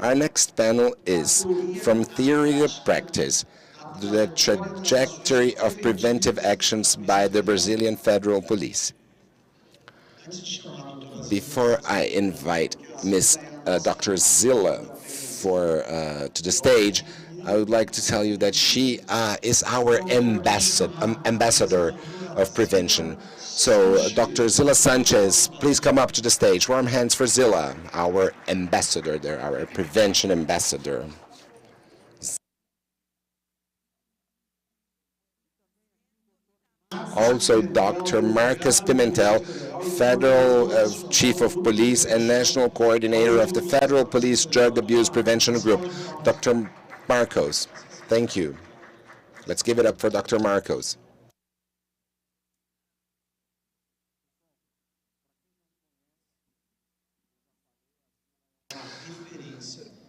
Our next panel is From Theory to Practice, the Trajectory of Preventive Actions by the Brazilian Federal Police. Before I invite Dr. Zila to the stage, I would like to tell you that she is our ambassador of prevention. So, Dr. Zila Sanchez, please come up to the stage. Warm hands for Zila, our ambassador there, our prevention ambassador. Also, Dr. Marcos Pimentel, Federal Chief of Police and National Coordinator of the Federal Police Drug Abuse Prevention Group. Dr. Marcos, thank you. Let's give it up for Dr. Marcos.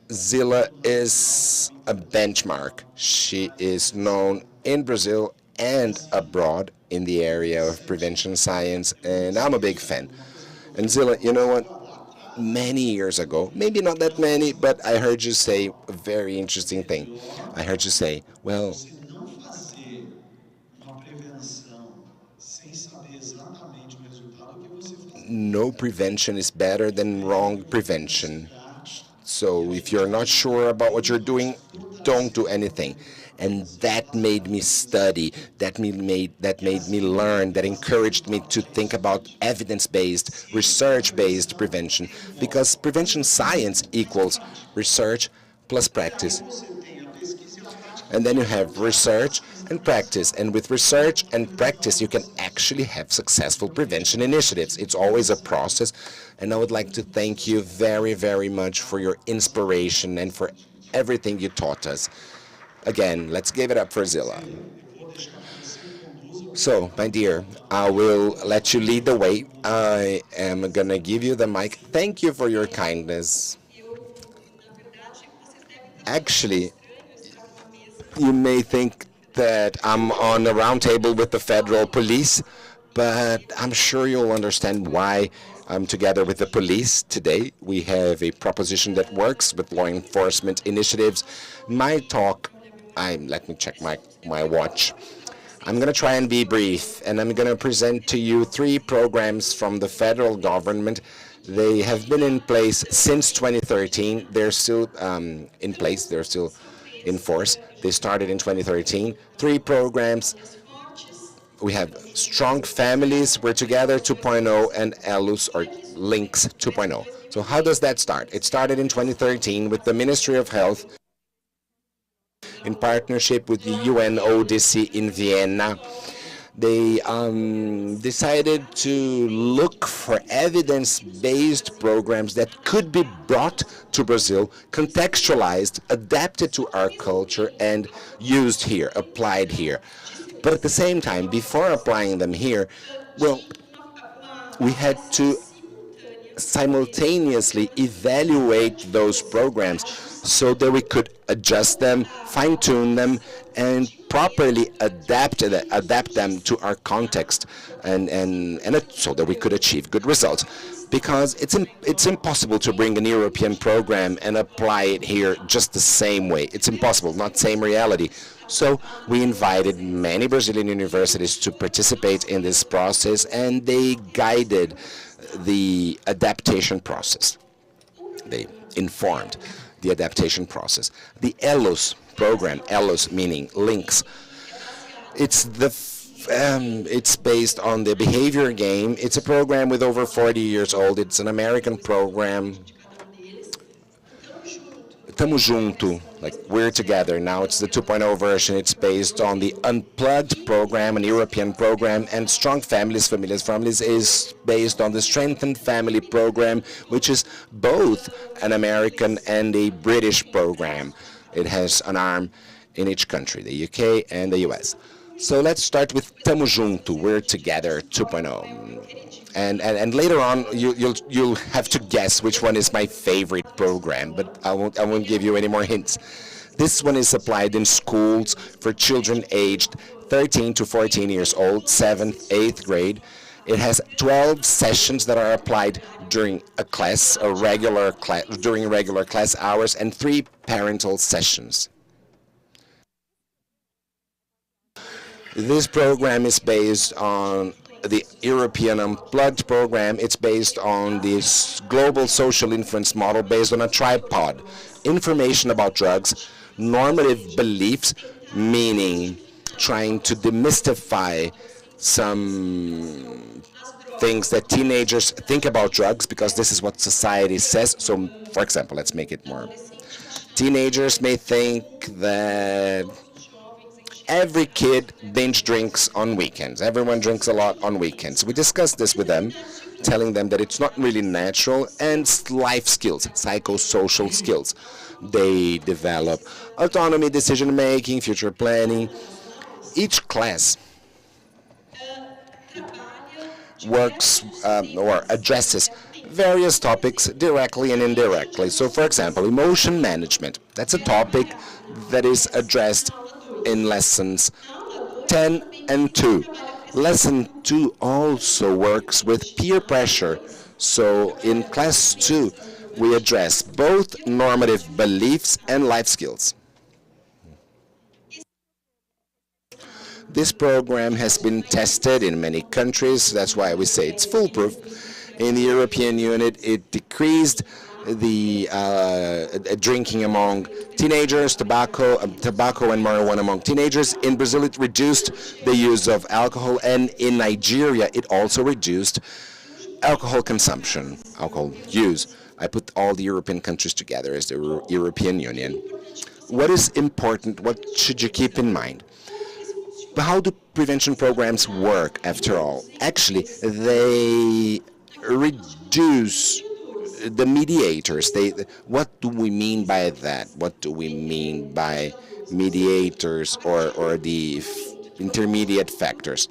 Zila is a benchmark. She is known in Brazil and abroad in the area of prevention science, and I'm a big fan. And Zila, you know what? Many years ago, maybe not that many, but I heard you say a very interesting thing. I heard you say, well, no prevention is better than wrong prevention. So if you're not sure about what you're doing, don't do anything. And that made me study, that made me learn, that encouraged me to think about evidence-based, research-based prevention, because prevention science equals research plus practice. And then you have research and practice. And with research and practice, you can actually have successful prevention initiatives. It's always a process. And I would like to thank you very, very much for your inspiration and for everything you taught us. Again, let's give it up for Zila. So, my dear, I will let you lead the way. I am going to give you the mic. Thank you for your kindness. Actually, you may think that I'm on a round table with the federal police, but I'm sure you'll understand why I'm together with the police today. We have a proposition that works with law enforcement initiatives. My talk, let me check my watch. I'm going to try and be brief, and I'm going to present to you 3 programs from the federal government. They have been in place since 2013. They're still in place. They're still in force. They started in 2013. 3 programs. We have Strong Families, We're Together 2.0, and ELUS, or Links 2.0. So how does that start? It started in 2013 with the Ministry of Health in partnership with the UNODC in Vienna. They decided to look for evidence-based programs that could be brought to Brazil, contextualized, adapted to our culture, and used here, applied here. But at the same time, before applying them here, well, we had to simultaneously evaluate those programs so that we could adjust them, fine-tune them, and properly adapt them to our context, and so that we could achieve good results. Because it's impossible to bring an European program and apply it here just the same way. It's impossible, not same reality. So we invited many Brazilian universities to participate in this process, and they guided the adaptation process. They informed the adaptation process. The ELUS program, ELUS meaning links, it's based on the behavior game. It's a program with over 40 years old. It's an American program. Tamo junto, like we're together. Now it's the 2.0 version. It's based on the Unplugged program, an European program, and Strong Families is based on the Strengthened Family program, which is both an American and a British program. It has an arm in each country, the UK and the US. So let's start with Tamo junto, we're together 2.0. And later on, you'll have to guess which one is my favorite program, but I won't give you any more hints. This one is applied in schools for children aged 13 to 14 years old, 7th, 8th grade, It has 12 sessions that are applied during a class, during regular class hours, and 3 parental sessions. This program is based on the European Unplugged program. It's based on this global social influence model based on a tripod. Information about drugs, normative beliefs, meaning trying to demystify some things that teenagers think about drugs because this is what society says. So, for example, let's make it more. Teenagers may think that every kid binge drinks on weekends. Everyone drinks a lot on weekends. We discussed this with them, telling them that it's not really natural, and life skills, psychosocial skills. They develop autonomy, decision making, future planning. Each class works or addresses various topics directly and indirectly. So, for example, emotion management. That's a topic that is addressed in lessons 10 and 2. Lesson 2 also works with peer pressure. So, in class 2, we address both normative beliefs and life skills. This program has been tested in many countries. That's why we say it's foolproof. In the European Union, it decreased the drinking among teenagers, tobacco and marijuana among teenagers. In Brazil, it reduced the use of alcohol, and in Nigeria, it also reduced alcohol consumption, alcohol use. I put all the European countries together as the European Union. What is important? What should you keep in mind? But how do prevention programs work, after all? Actually, they reduce the mediators. What do we mean by that? What do we mean by mediators or the intermediate factors?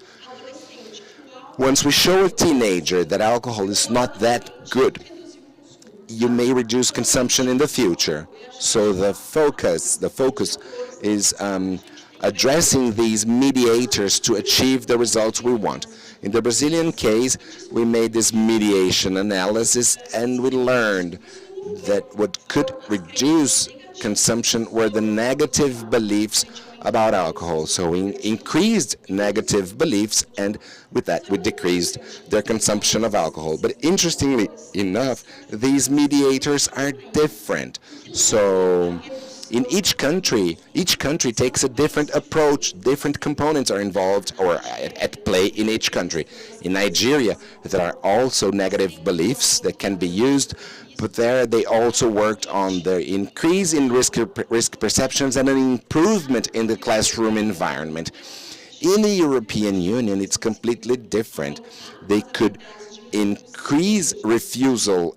Once we show a teenager that alcohol is not that good, you may reduce consumption in the future. So the focus is addressing these mediators to achieve the results we want. In the Brazilian case, we made this mediation analysis and we learned that what could reduce consumption were the negative beliefs about alcohol. So we increased negative beliefs, and with that we decreased their consumption of alcohol. But interestingly enough, these mediators are different. So in each country takes a different approach. Different components are involved or at play in each country. In Nigeria, there are also negative beliefs that can be used, but there they also worked on the increase in risk perceptions and an improvement in the classroom environment. In the European Union, it's completely different. They could increase refusal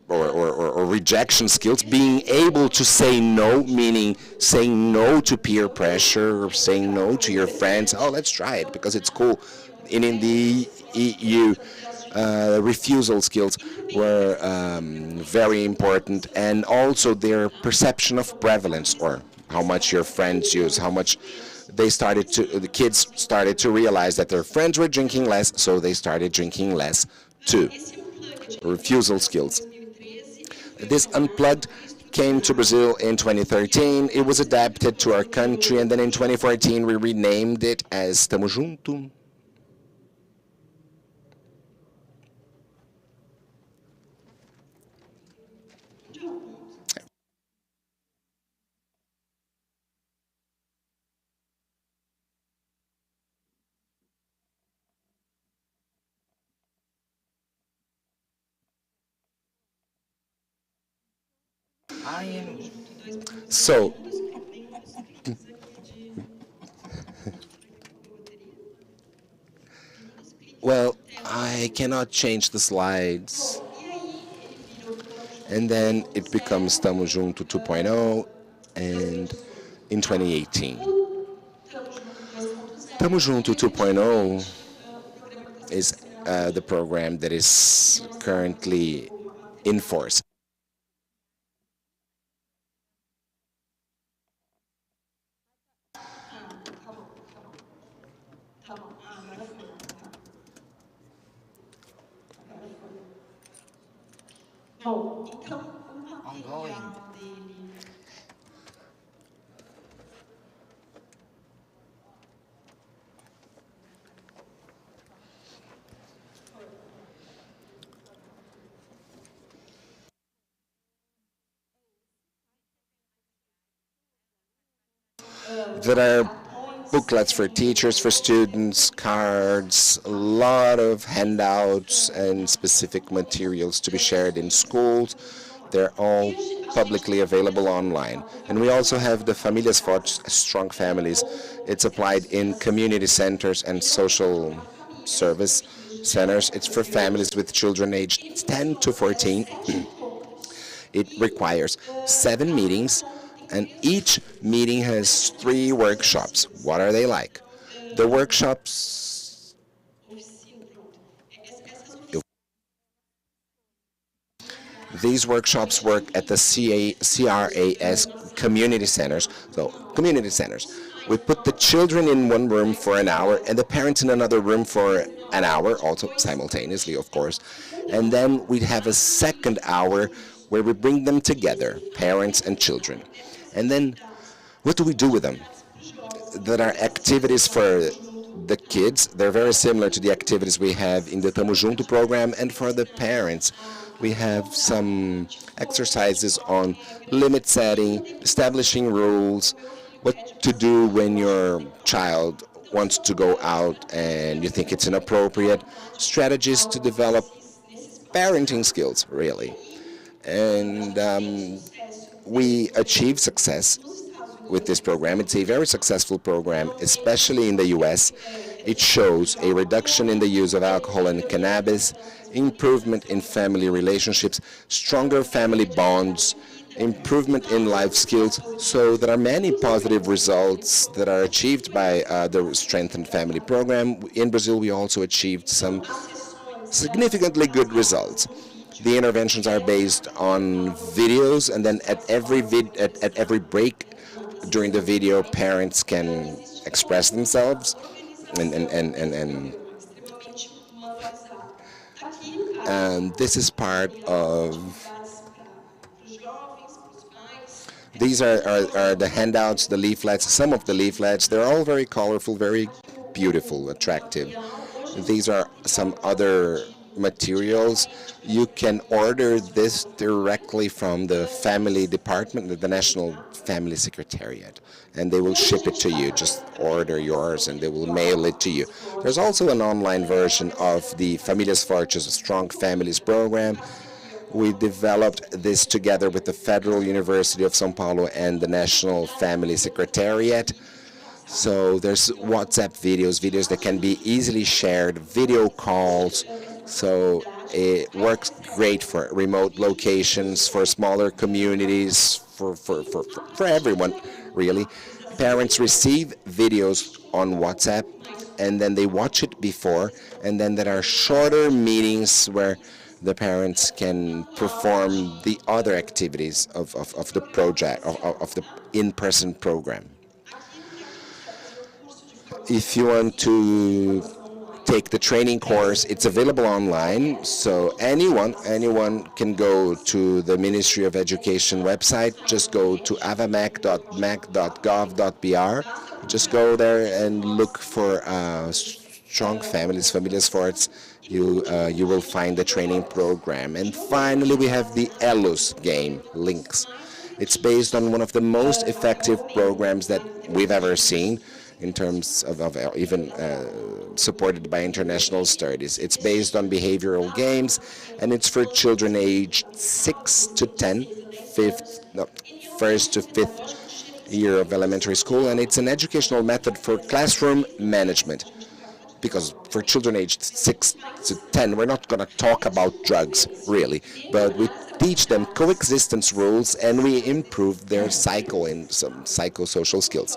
or rejection skills, being able to say no, meaning saying no to peer pressure or saying no to your friends. Oh, let's try it because it's cool. And in the EU, refusal skills were very important, and also their perception of prevalence, or how much your friends use, how much the kids started to realize that their friends were drinking less, so they started drinking less too. Refusal skills. This Unplugged came to Brazil in 2013. It was adapted to our country, and then in 2014 we renamed it as Tamo Junto. So, well, I cannot change the slides. And then it becomes Tamo Junto 2.0, and in 2018. Tamo Junto 2.0 is the program that is currently in force. ongoing. There are booklets for teachers, for students, cards, a lot of handouts and specific materials to be shared in schools. They're all publicly available online. And we also have the Familias Fortes, Strong Families. It's applied in community centers and social service centers. It's for families with children aged 10 to 14. It requires 7 meetings, and each meeting has 3 workshops. What are they like? The workshops, these workshops work at the CRAS community centers. So, community centers. We put the children in one room for an hour and the parents in another room for an hour, also simultaneously, of course. And then we have a second hour where we bring them together, parents and children. And then what do we do with them? There are activities for the kids. They're very similar to the activities we have in the Tamo Junto program. And for the parents, we have some exercises on limit setting, establishing rules, what to do when your child wants to go out and you think it's inappropriate, strategies to develop parenting skills, really. And we achieve success with this program. It's a very successful program, especially in the US. It shows a reduction in the use of alcohol and cannabis, improvement in family relationships, stronger family bonds, improvement in life skills. So there are many positive results that are achieved by the Strengthened Family program. In Brazil, we also achieved some significantly good results. The interventions are based on videos, and then at every break during the video, parents can express themselves, and this is part of. These are the handouts, the leaflets. Some of the leaflets, they're all very colorful, very beautiful, attractive. These are some other materials. You can order this directly from the family department, the National Family Secretariat, and they will ship it to you. Just order yours and they will mail it to you. There's also an online version of the Familias Fortes Strong Families program. We developed this together with the Federal University of São Paulo and the National Family Secretariat. So there's WhatsApp videos that can be easily shared, video calls. So it works great for remote locations, for smaller communities, for everyone, really. Parents receive videos on WhatsApp and then they watch it before, and then there are shorter meetings where the parents can perform the other activities of the project, of the in-person program. If you want to take the training course, it's available online, so anyone can go to the Ministry of Education website. Just go to avamac.mac.gov.br. Just go there and look for Strong Families, Familias Fortes. You will find the training program. And finally, we have the ELUS game, Links. It's based on one of the most effective programs that we've ever seen in terms of even supported by international studies. It's based on behavioral games, and it's for children aged 6 to 10, first to fifth year of elementary school, and it's an educational method for classroom management. Because for children aged 6 to 10, we're not going to talk about drugs, really, but we teach them coexistence rules and we improve their psycho and some psychosocial skills.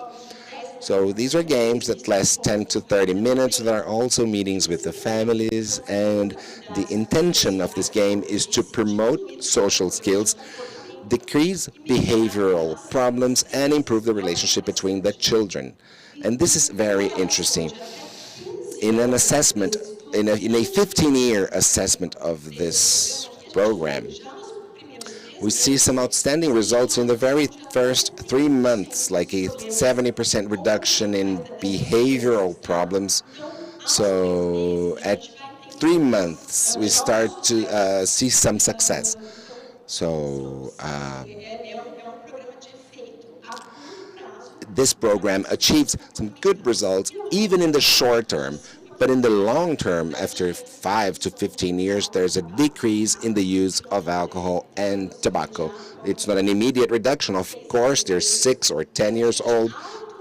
So these are games that last 10 to 30 minutes. There are also meetings with the families, and the intention of this game is to promote social skills, decrease behavioral problems, and improve the relationship between the children. And this is very interesting. In an assessment, in a 15-year assessment of this program, We see some outstanding results in the very first 3 months, like a 70% reduction in behavioral problems. So at 3 months, we start to see some success. So this program achieves some good results even in the short term. But in the long term, after 5 to 15 years, there's a decrease in the use of alcohol and tobacco. It's not an immediate reduction. Of course, they're 6 or 10 years old,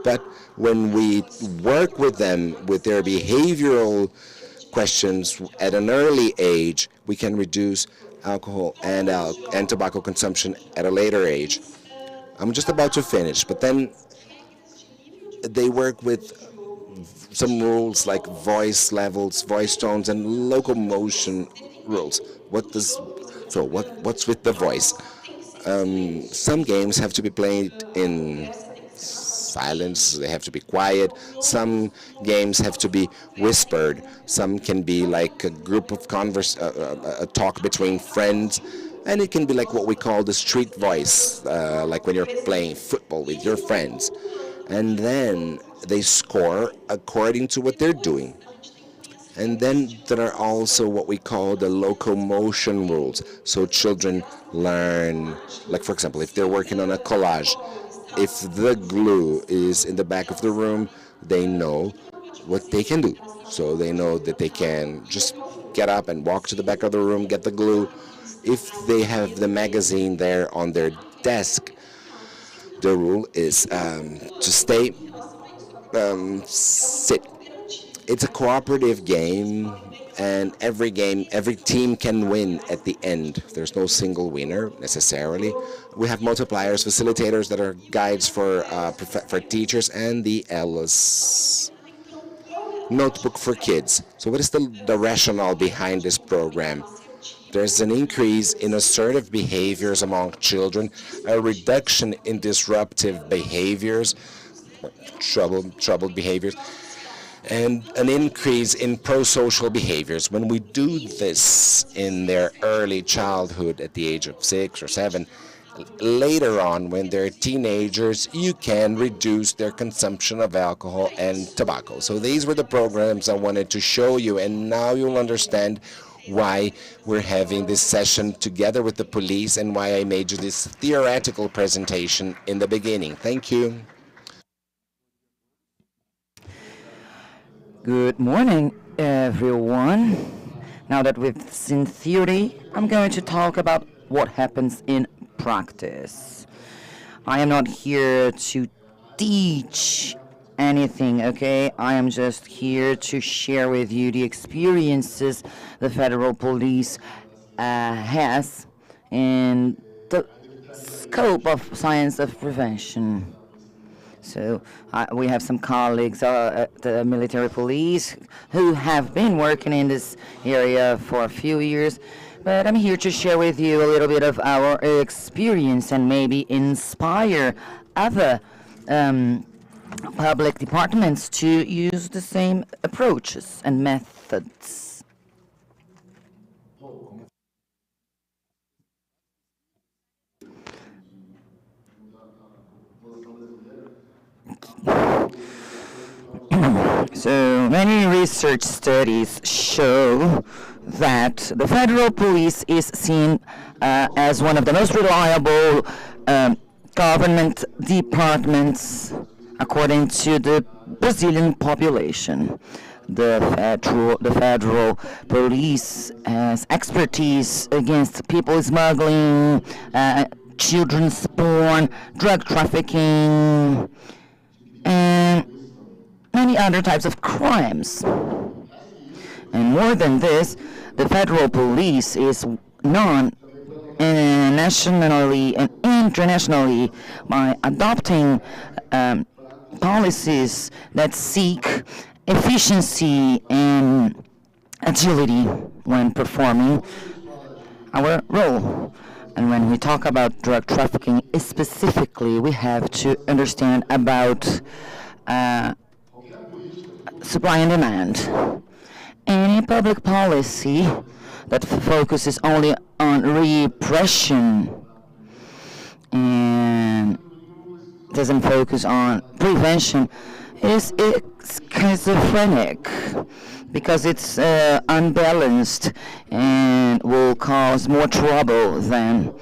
but when we work with them with their behavioral questions at an early age, we can reduce alcohol and tobacco consumption at a later age. I'm just about to finish, but then they work with some rules like voice levels, voice tones, and locomotion rules. What's with the voice? Some games have to be played in silence, they have to be quiet. Some games have to be whispered. Some can be like a group of a talk between friends. And it can be like what we call the street voice, like when you're playing football with your friends. And then they score according to what they're doing. And then there are also what we call the locomotion rules. So children learn, like for example, if they're working on a collage, if the glue is in the back of the room, they know what they can do. So they know that they can just get up and walk to the back of the room, get the glue. If they have the magazine there on their desk, the rule is to sit. It's a cooperative game, and every team can win at the end. There's no single winner necessarily. We have multipliers, facilitators that are guides for teachers, and the Ellis notebook for kids. So what is the rationale behind this program? There's an increase in assertive behaviors among children, a reduction in disruptive behaviors, troubled behaviors, and an increase in pro-social behaviors. When we do this in their early childhood at the age of 6 or 7, later on when they're teenagers, you can reduce their consumption of alcohol and tobacco. So these were the programs I wanted to show you, and now you'll understand why we're having this session together with the police and why I made you this theoretical presentation in the beginning. Thank you. Good morning, everyone. Now that we've seen theory, I'm going to talk about what happens in practice. I am not here to teach anything, okay? I am just here to share with you the experiences the federal police has in the scope of science of prevention. So we have some colleagues at the military police who have been working in this area for a few years, but I'm here to share with you a little bit of our experience and maybe inspire other public departments to use the same approaches and methods. So many research studies show that the federal police is seen as one of the most reliable government departments according to the Brazilian population. The federal police has expertise against people smuggling, children's porn, drug trafficking, and many other types of crimes. And more than this, the federal police is known nationally and internationally by adopting policies that seek efficiency and agility when performing our role. And when we talk about drug trafficking specifically, we have to understand about supply and demand. Any public policy that focuses only on repression and doesn't focus on prevention is schizophrenic because it's unbalanced and will cause more trouble than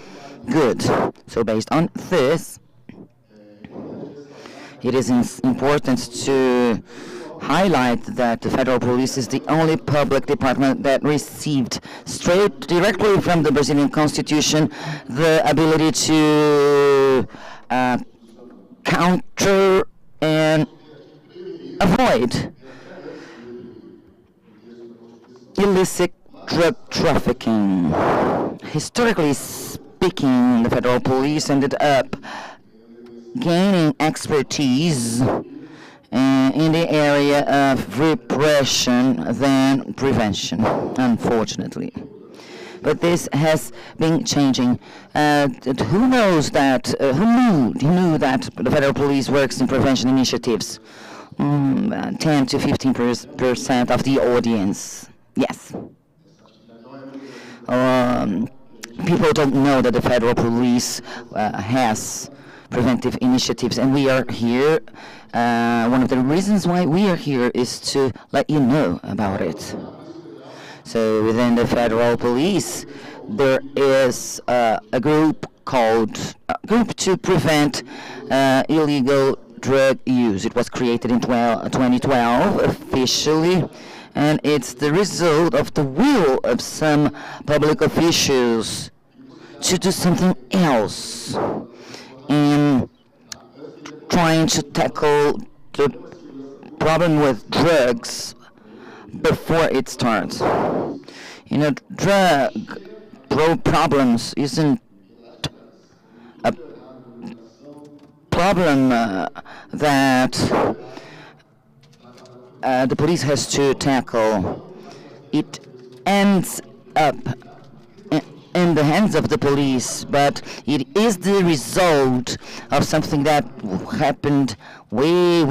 good. So based on this, it is important to highlight that the federal police is the only public department that received straight directly from the Brazilian Constitution the ability to counter and avoid illicit drug trafficking. Historically speaking, the federal police ended up gaining expertise in the area of repression than prevention, unfortunately. But this has been changing. Who knows that? Who knew that the federal police works in prevention initiatives? 10 to 15% of the audience. Yes. People don't know that the federal police has preventive initiatives, and we are here. One of the reasons why we are here is to let you know about it. So within the federal police, there is a group called Group to Prevent Illegal Drug Use. It was created in 2012 officially, and it's the result of the will of some public officials to do something else in trying to tackle the problem with drugs before it starts. You know, drug problems isn't a problem that the police has to tackle. It ends up in the hands of the police, but it is the result of something that happened way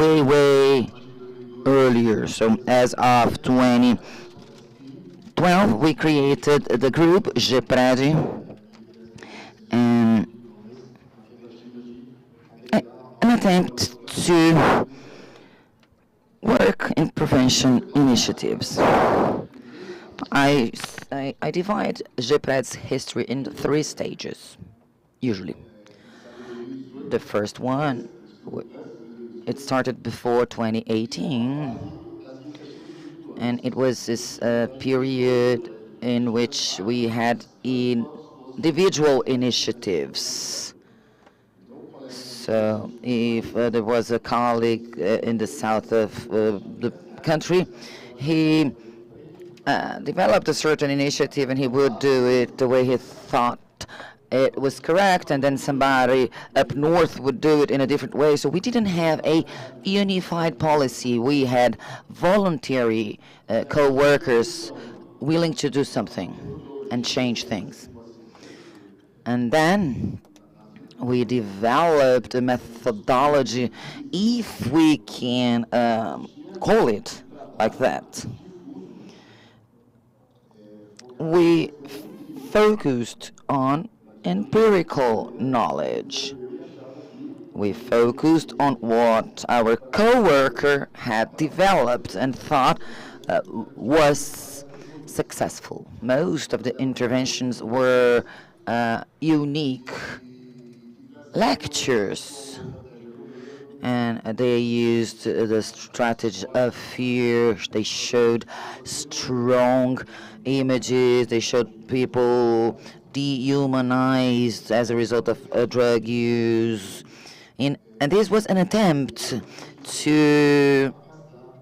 earlier. So as of 2012, we created the group GPRED, and an attempt to work in prevention initiatives. I divide GPRED's history into 3 stages, usually. The first one, it started before 2018, and it was this period in which we had individual initiatives. So if there was a colleague in the south of the country, he developed a certain initiative, and he would do it the way he thought it was correct, and then somebody up north would do it in a different way. So we didn't have a unified policy. We had voluntary co-workers willing to do something and change things. And then we developed a methodology, if we can call it like that. We focused on empirical knowledge. We focused on what our co-worker had developed and thought was successful. Most of the interventions were unique lectures, and they used the strategy of fear. They showed strong images. They showed people dehumanized as a result of drug use. And this was an attempt to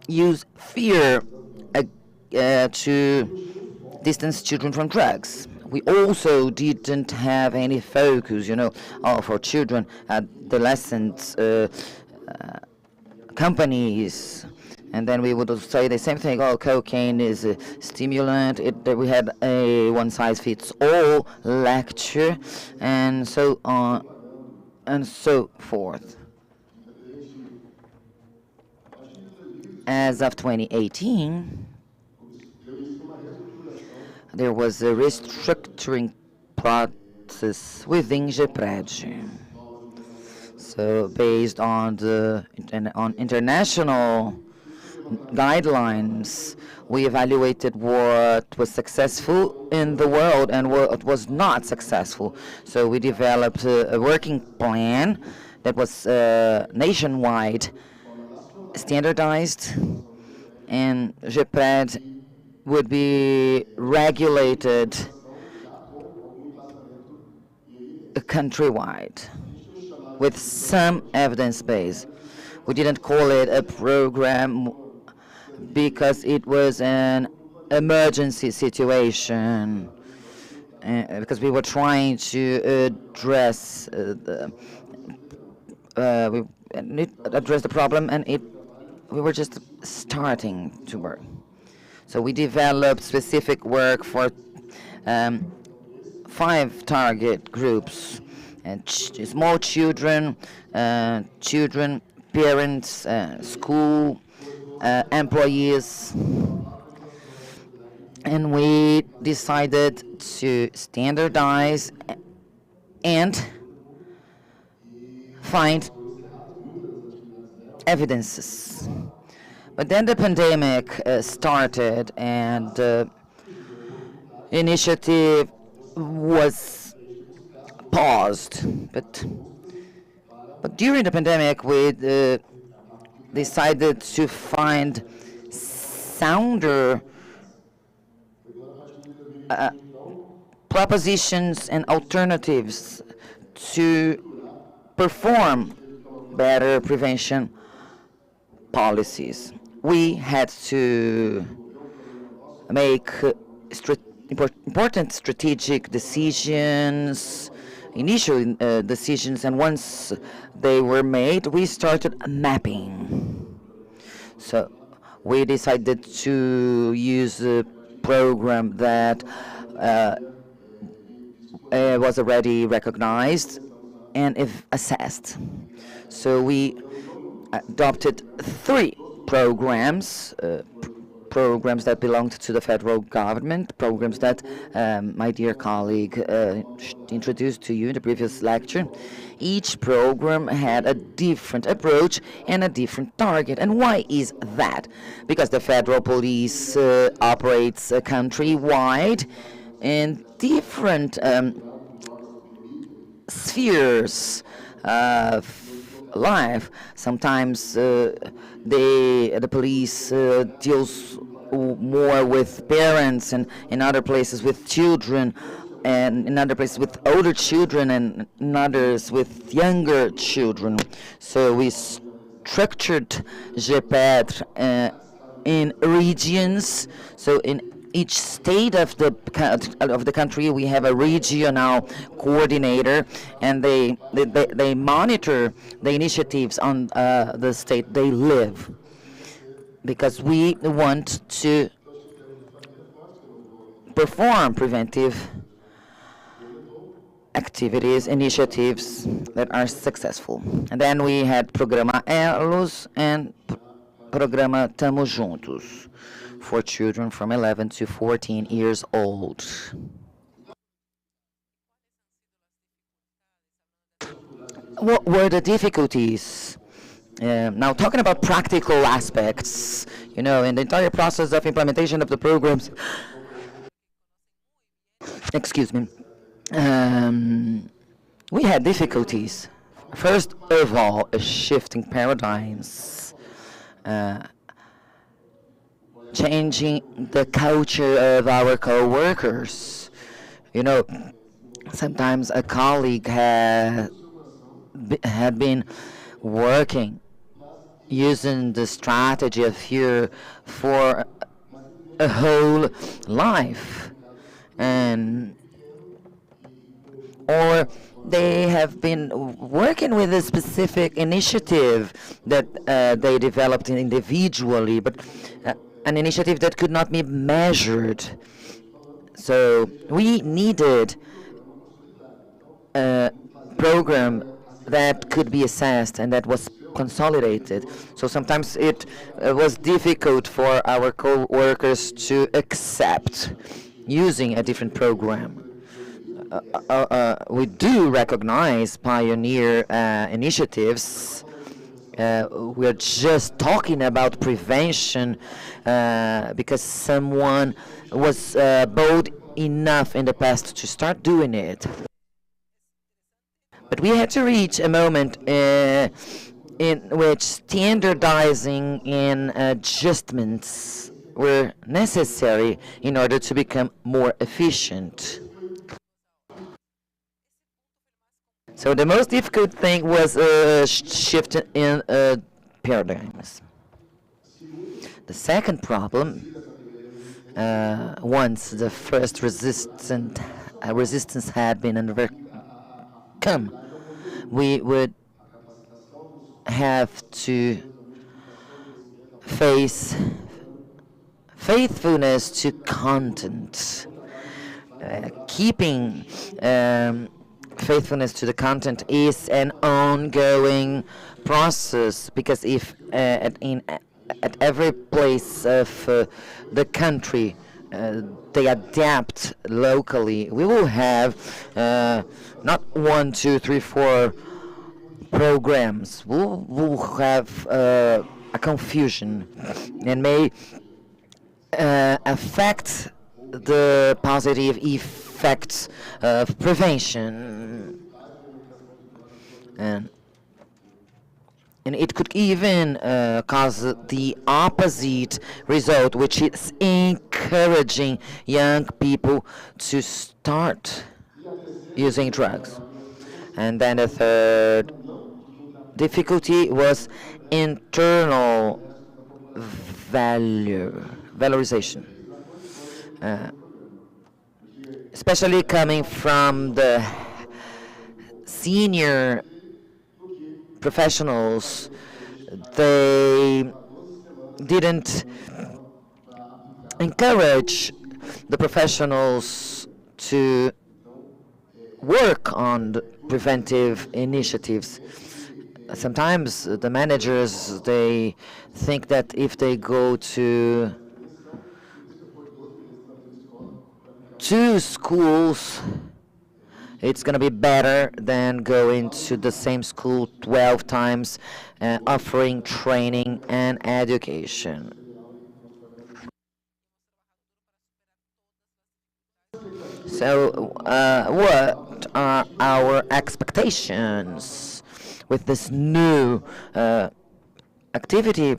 use fear to distance children from drugs. We also didn't have any focus, for children, adolescents, companies. And then we would say the same thing, cocaine is a stimulant. We had a one-size-fits-all lecture, and so on and so forth. As of 2018, there was a restructuring process within GPRED. So based on on international guidelines, we evaluated what was successful in the world and what was not successful. So we developed a working plan that was nationwide, standardized, and GPED would be regulated countrywide with some evidence base. We didn't call it a program because it was an emergency situation, because we were trying to address the problem, and we were just starting to work. So we developed specific work for 5 target groups: and small children, parents, school employees, and we decided to standardize and find evidences. But then the pandemic started, and the initiative was paused. But during the pandemic, we decided to find sounder propositions and alternatives to perform better prevention policies. We had to make important strategic decisions, initial decisions, and once they were made, we started mapping. So we decided to use a program that was already recognized and assessed. So we adopted 3 programs, programs that belonged to the federal government, programs that my dear colleague introduced to you in the previous lecture. Each program had a different approach and a different target. And why is that? Because the federal police operates countrywide in different spheres of life. Sometimes the police deals more with parents, and in other places with children, and in other places with older children, and in others with younger children. So we structured GPED in regions. So in each state of the country, we have a regional coordinator, and they monitor the initiatives on the state they live, because we want to perform preventive activities, initiatives that are successful. And then we had Programa Elos and Programa Tamo Juntos for children from 11 to 14 years old. What were the difficulties? Now, talking about practical aspects, in the entire process of implementation of the programs, excuse me, we had difficulties. First of all, shifting paradigms, changing the culture of our co-workers. Sometimes a colleague had been working using the strategy of fear for a whole life, or they have been working with a specific initiative that they developed individually, but an initiative that could not be measured. So we needed a program that could be assessed and that was consolidated. So sometimes it was difficult for our co-workers to accept using a different program. we do recognize pioneer initiatives. We're just talking about prevention because someone was bold enough in the past to start doing it. But we had to reach a moment in which standardizing and adjustments were necessary in order to become more efficient. So the most difficult thing was a shift in paradigms. The second problem, once the first resistance had been overcome, we would have to face faithfulness to content. Keeping faithfulness to the content is an ongoing process, because if at every place of the country they adapt locally, we will have not 1, 2, 3, 4 programs. We'll have a confusion and may affect the positive effects of prevention, and it could even cause the opposite result, which is encouraging young people to start using drugs. And then the third difficulty was internal valorization. Especially coming from the senior professionals, they didn't encourage the professionals to work on the preventive initiatives. Sometimes the managers, they think that if they go to schools, it's going to be better than going to the same school 12 times, offering training and education. So, what are our expectations with this new activity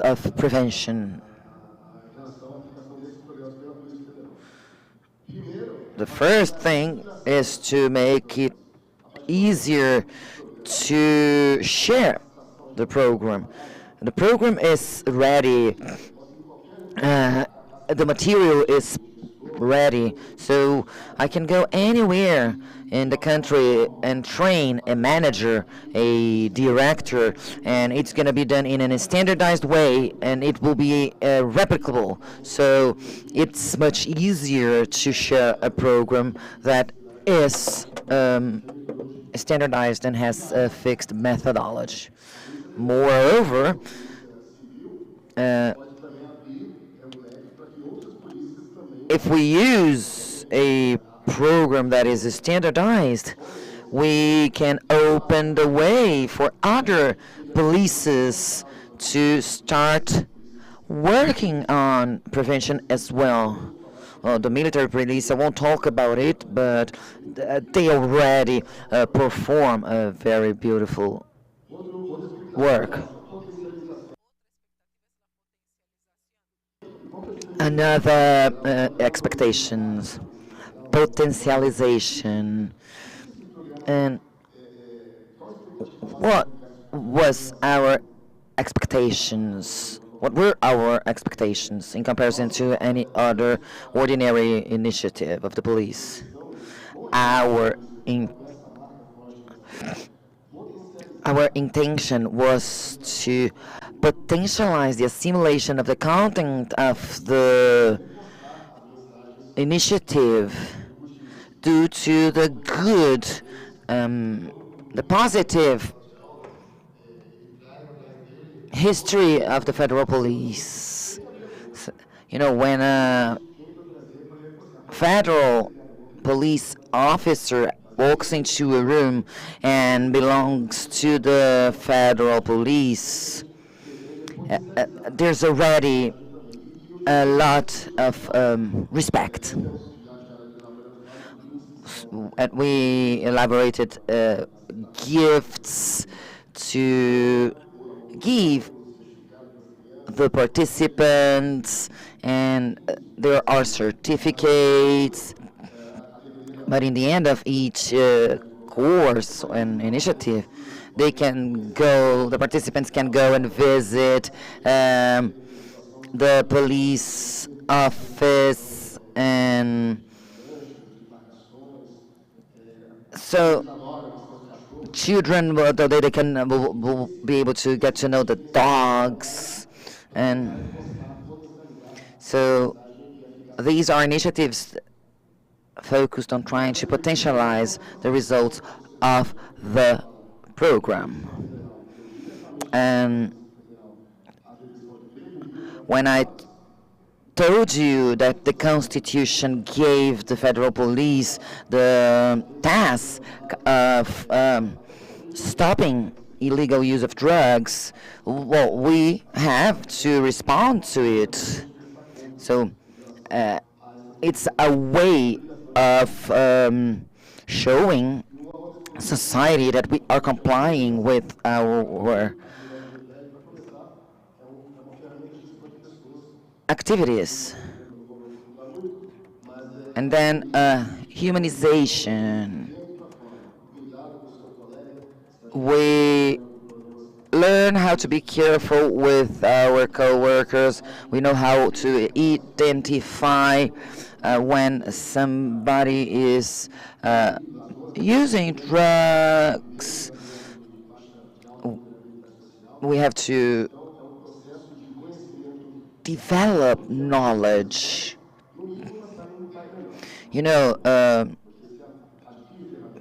of prevention? The first thing is to make it easier to share the program. The program is ready. The material is ready, so I can go anywhere in the country and train a manager, a director, and it's going to be done in a standardized way, and it will be replicable. So it's much easier to share a program that is standardized and has a fixed methodology. Moreover, if we use a program that is standardized, we can open the way for other polices to start working on prevention as well. The military police, I won't talk about it, but they already perform a very beautiful work. Another expectations, potentialization, and what was our expectations? What were our expectations in comparison to any other ordinary initiative of the police? Our intention was to potentialize the assimilation of the content of the initiative due to the good, the positive history of the federal police. So, when a federal police officer walks into a room and belongs to the federal police, there's already a lot of respect. And we elaborated gifts to give the participants, and there are certificates. But in the end of each course and initiative, the participants can go and visit the police office, and so children will be able to get to know the dogs, and so these are initiatives focused on trying to potentialize the results of the program. And when I told you that the Constitution gave the federal police the task of stopping illegal use of drugs, well, we have to respond to it. So it's a way of showing society that we are complying with our activities. And then humanization. We learn how to be careful with our co-workers. We know how to identify when somebody is using drugs. We have to develop knowledge. You know,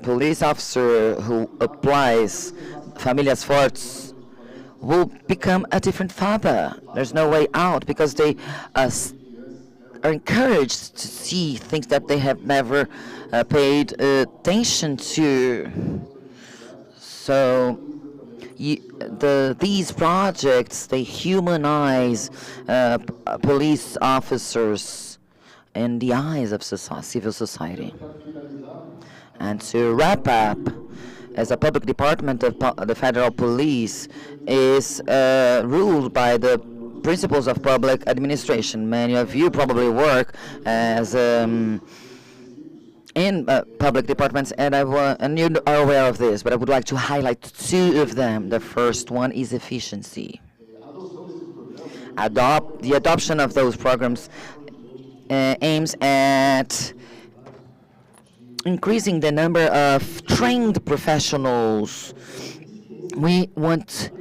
police officer who applies Familias Fortes will become a different father. There's no way out, because they are encouraged to see things that they have never paid attention to. So these projects, they humanize police officers in the eyes of civil society. And to wrap up, as a public department of the federal police is ruled by the principles of public administration. Many of you probably work as in public departments, and you are aware of this, but I would like to highlight two of them. The first one is efficiency. The adoption of those programs aims at increasing the number of trained professionals. We want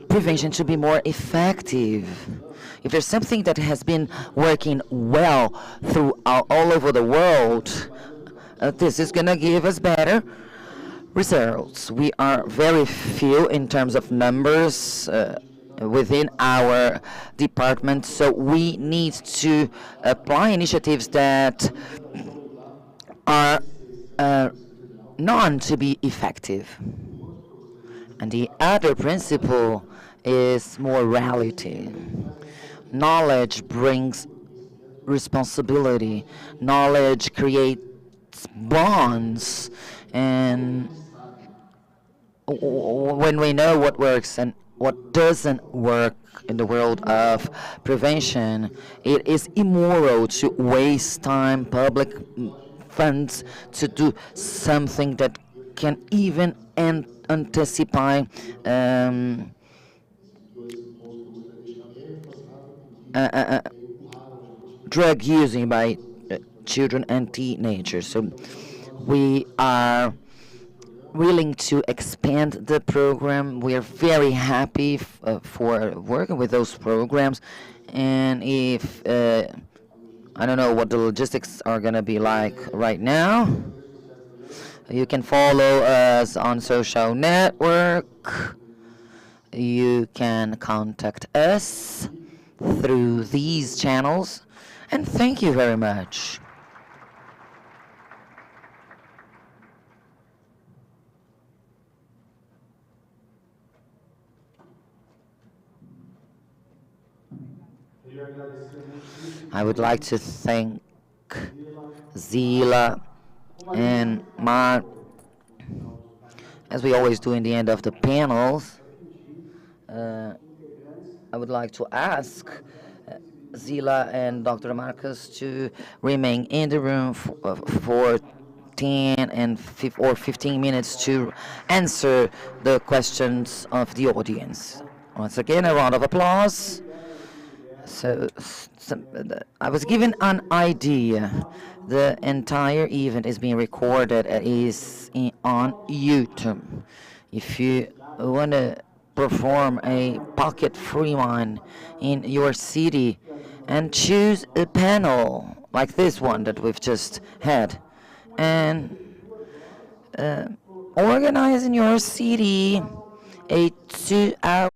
prevention to be more effective. If there's something that has been working well all over the world, this is going to give us better results. We are very few in terms of numbers within our department, so we need to apply initiatives that are known to be effective. And the other principle is morality. Knowledge brings responsibility. Knowledge creates bonds. And when we know what works and what doesn't work in the world of prevention, it is immoral to waste time, public funds, to do something that can even anticipate drug using by children and teenagers. So we are willing to expand the program. We are very happy for working with those programs. And if I don't know what the logistics are going to be like right now, you can follow us on social network. You can contact us through these channels. And thank you very much. I would like to thank Zila and Mar, as we always do in the end of the panels. I would like to ask Zila and Dr. Marcus to remain in the room for 10 and 15 minutes to answer the questions of the audience. Once again, a round of applause. So, I was given an idea. The entire event is being recorded and is on YouTube. If you want to perform a pocket free one in your city and choose a panel like this one that we've just had, and organize in your city a 2-hour